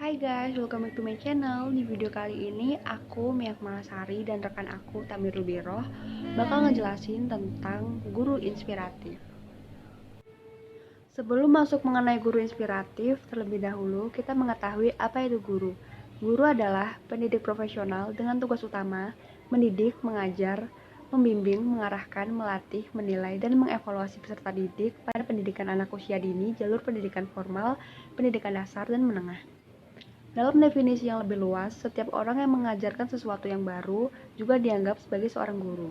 Hai guys, welcome back to my channel. Di video kali ini aku, Miak Malasari, dan rekan aku, Tamir Rubiroh, bakal ngejelasin tentang guru inspiratif. Sebelum masuk mengenai guru inspiratif, terlebih dahulu kita mengetahui apa itu guru. Guru adalah pendidik profesional dengan tugas utama mendidik, mengajar, membimbing, mengarahkan, melatih, menilai, dan mengevaluasi peserta didik pada pendidikan anak usia dini, jalur pendidikan formal, pendidikan dasar, dan menengah. Dalam definisi yang lebih luas, setiap orang yang mengajarkan sesuatu yang baru juga dianggap sebagai seorang guru.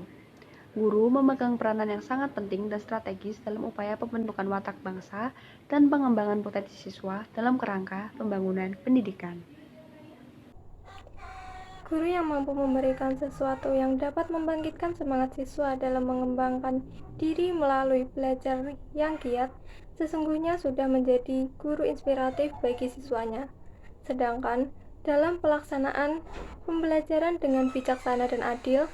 Guru memegang peranan yang sangat penting dan strategis dalam upaya pembentukan watak bangsa dan pengembangan potensi siswa dalam kerangka pembangunan pendidikan. Guru yang mampu memberikan sesuatu yang dapat membangkitkan semangat siswa dalam mengembangkan diri melalui belajar yang giat, sesungguhnya sudah menjadi guru inspiratif bagi siswanya. Sedangkan dalam pelaksanaan pembelajaran dengan bijaksana dan adil,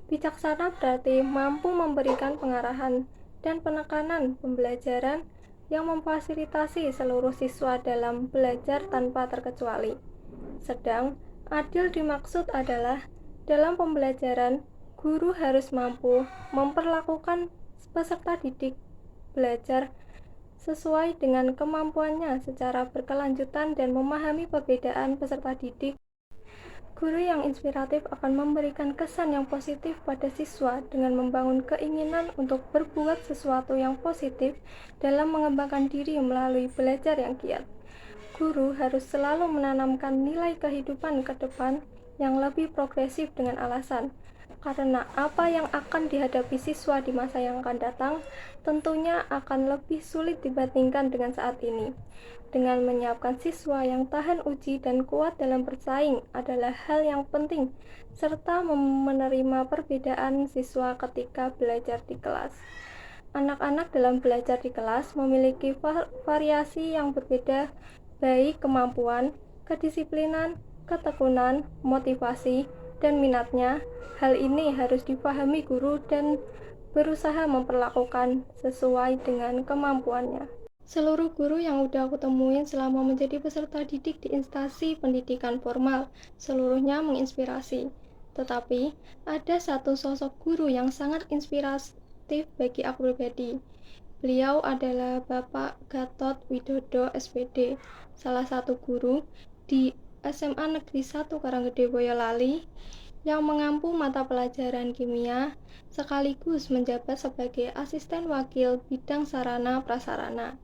bijaksana berarti mampu memberikan pengarahan dan penekanan pembelajaran yang memfasilitasi seluruh siswa dalam belajar tanpa terkecuali. Sedang adil dimaksud adalah dalam pembelajaran, guru harus mampu memperlakukan peserta didik belajar sesuai dengan kemampuannya secara berkelanjutan dan memahami perbedaan peserta didik. Guru yang inspiratif akan memberikan kesan yang positif pada siswa dengan membangun keinginan untuk berbuat sesuatu yang positif dalam mengembangkan diri melalui belajar yang giat. Guru harus selalu menanamkan nilai kehidupan ke depan yang lebih progresif dengan alasan, karena apa yang akan dihadapi siswa di masa yang akan datang tentunya akan lebih sulit dibandingkan dengan saat ini. Dengan menyiapkan siswa yang tahan uji dan kuat dalam bersaing adalah hal yang penting, serta menerima perbedaan siswa ketika belajar di kelas. Anak-anak dalam belajar di kelas memiliki variasi yang berbeda, baik kemampuan, kedisiplinan, ketekunan, motivasi, dan minatnya. Hal ini harus dipahami guru dan berusaha memperlakukan sesuai dengan kemampuannya. Seluruh guru yang udah aku temuin selama menjadi peserta didik di instansi pendidikan formal, seluruhnya menginspirasi. Tetapi, ada satu sosok guru yang sangat inspiratif bagi aku pribadi. Beliau adalah Bapak Gatot Widodo SPD, salah satu guru di SMA Negeri 1 Karanggede Boyolali yang mengampu mata pelajaran kimia sekaligus menjabat sebagai asisten wakil bidang sarana prasarana.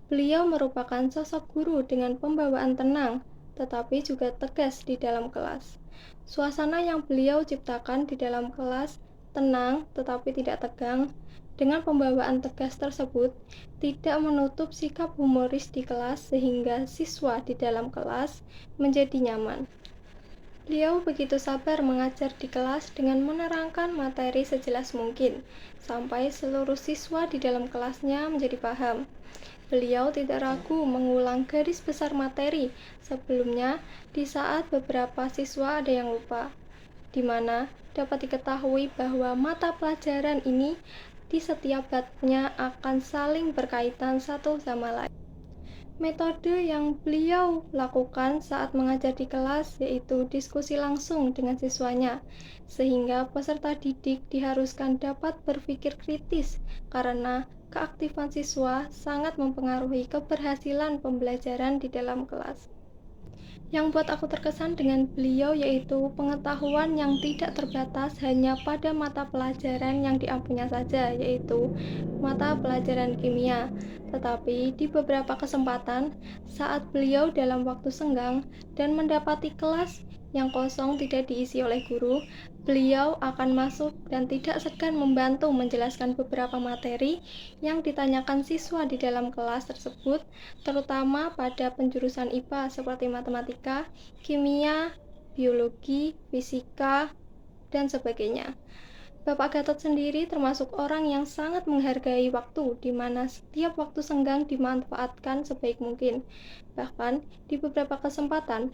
Beliau merupakan sosok guru dengan pembawaan tenang, tetapi juga tegas di dalam kelas. Suasana yang beliau ciptakan di dalam kelas tenang tetapi tidak tegang. Dengan pembawaan tegas tersebut, tidak menutup sikap humoris di kelas sehingga siswa di dalam kelas menjadi nyaman. Beliau begitu sabar mengajar di kelas dengan menerangkan materi sejelas mungkin, sampai seluruh siswa di dalam kelasnya menjadi paham. Beliau tidak ragu mengulang garis besar materi sebelumnya di saat beberapa siswa ada yang lupa, di mana dapat diketahui bahwa mata pelajaran ini di setiap babnya akan saling berkaitan satu sama lain. Metode yang beliau lakukan saat mengajar di kelas yaitu diskusi langsung dengan siswanya, sehingga peserta didik diharuskan dapat berpikir kritis karena keaktifan siswa sangat mempengaruhi keberhasilan pembelajaran di dalam kelas. Yang buat aku terkesan dengan beliau yaitu pengetahuan yang tidak terbatas hanya pada mata pelajaran yang diampunya saja, yaitu mata pelajaran kimia. Tetapi di beberapa kesempatan saat beliau dalam waktu senggang dan mendapati kelas yang kosong tidak diisi oleh guru, beliau akan masuk dan tidak segan membantu menjelaskan beberapa materi yang ditanyakan siswa di dalam kelas tersebut, terutama pada penjurusan IPA seperti matematika, kimia, biologi, fisika, dan sebagainya. Bapak Gatot sendiri termasuk orang yang sangat menghargai waktu, di mana setiap waktu senggang dimanfaatkan sebaik mungkin. Bahkan di beberapa kesempatan,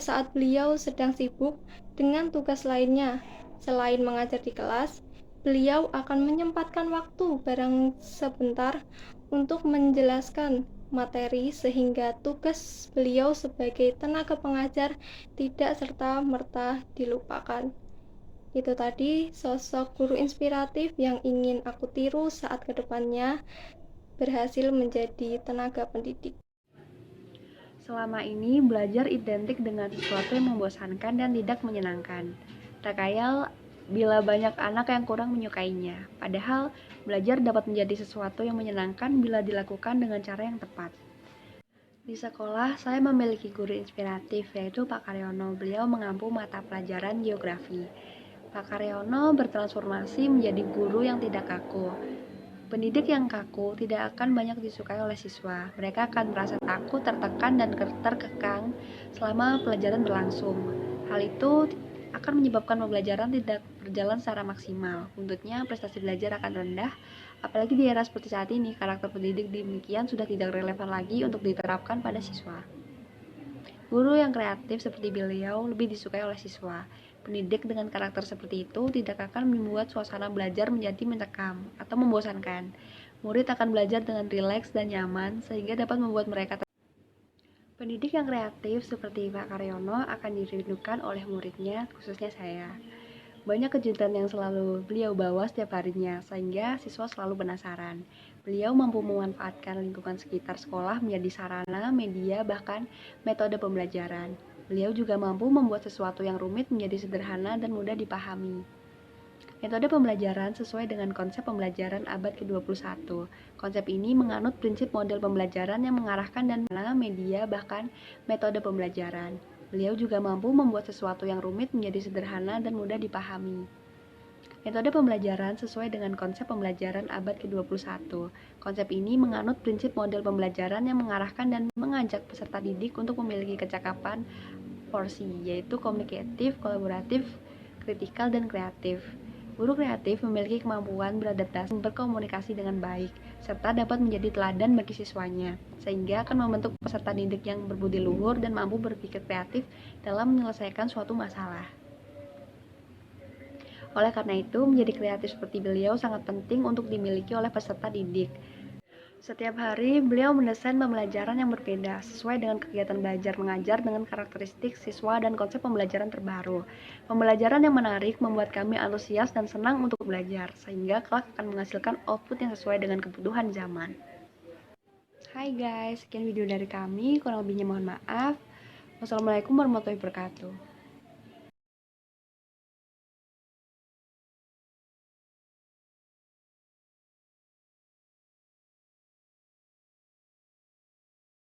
saat beliau sedang sibuk dengan tugas lainnya, selain mengajar di kelas, beliau akan menyempatkan waktu barang sebentar untuk menjelaskan materi sehingga tugas beliau sebagai tenaga pengajar tidak serta-merta dilupakan. Itu tadi sosok guru inspiratif yang ingin aku tiru saat kedepannya berhasil menjadi tenaga pendidik. Selama ini belajar identik dengan sesuatu yang membosankan dan tidak menyenangkan. Tak kayal bila banyak anak yang kurang menyukainya. Padahal belajar dapat menjadi sesuatu yang menyenangkan bila dilakukan dengan cara yang tepat. Di sekolah, saya memiliki guru inspiratif, yaitu Pak Karyono. Beliau mengampu mata pelajaran geografi. Pak Karyono bertransformasi menjadi guru yang tidak kaku. Pendidik yang kaku tidak akan banyak disukai oleh siswa. Mereka akan merasa takut, tertekan, dan terkekang selama pelajaran berlangsung. Hal itu akan menyebabkan pembelajaran tidak berjalan secara maksimal. Buntutnya, prestasi belajar akan rendah. Apalagi di era seperti saat ini, karakter pendidik demikian sudah tidak relevan lagi untuk diterapkan pada siswa. Guru yang kreatif seperti beliau lebih disukai oleh siswa. Pendidik dengan karakter seperti itu tidak akan membuat suasana belajar menjadi mencekam atau membosankan. Murid akan belajar dengan rileks dan nyaman sehingga dapat membuat mereka Pendidik yang kreatif seperti Pak Karyono akan dirindukan oleh muridnya, khususnya saya. Banyak kejutan yang selalu beliau bawa setiap harinya, sehingga siswa selalu penasaran. Beliau mampu memanfaatkan lingkungan sekitar sekolah menjadi sarana, media, bahkan metode pembelajaran. Beliau juga mampu membuat sesuatu yang rumit menjadi sederhana dan mudah dipahami. Metode pembelajaran sesuai dengan konsep pembelajaran abad ke-21. Konsep ini menganut prinsip model pembelajaran yang mengarahkan dan media bahkan metode pembelajaran. Beliau juga mampu membuat sesuatu yang rumit menjadi sederhana dan mudah dipahami. Metode pembelajaran sesuai dengan konsep pembelajaran abad ke-21. Konsep ini menganut prinsip model pembelajaran yang mengarahkan dan mengajak peserta didik untuk memiliki kecakapan porsi, yaitu komunikatif, kolaboratif, kritikal, dan kreatif. Guru kreatif memiliki kemampuan beradaptasi, berkomunikasi dengan baik, serta dapat menjadi teladan bagi siswanya, sehingga akan membentuk peserta didik yang berbudi luhur dan mampu berpikir kreatif dalam menyelesaikan suatu masalah. Oleh karena itu, menjadi kreatif seperti beliau sangat penting untuk dimiliki oleh peserta didik. Setiap hari, beliau mendesain pembelajaran yang berbeda sesuai dengan kegiatan belajar mengajar dengan karakteristik siswa dan konsep pembelajaran terbaru. Pembelajaran yang menarik membuat kami antusias dan senang untuk belajar, sehingga kelak akan menghasilkan output yang sesuai dengan kebutuhan zaman. Hai guys, sekian video dari kami, kurang lebihnya mohon maaf. Wassalamualaikum warahmatullahi wabarakatuh.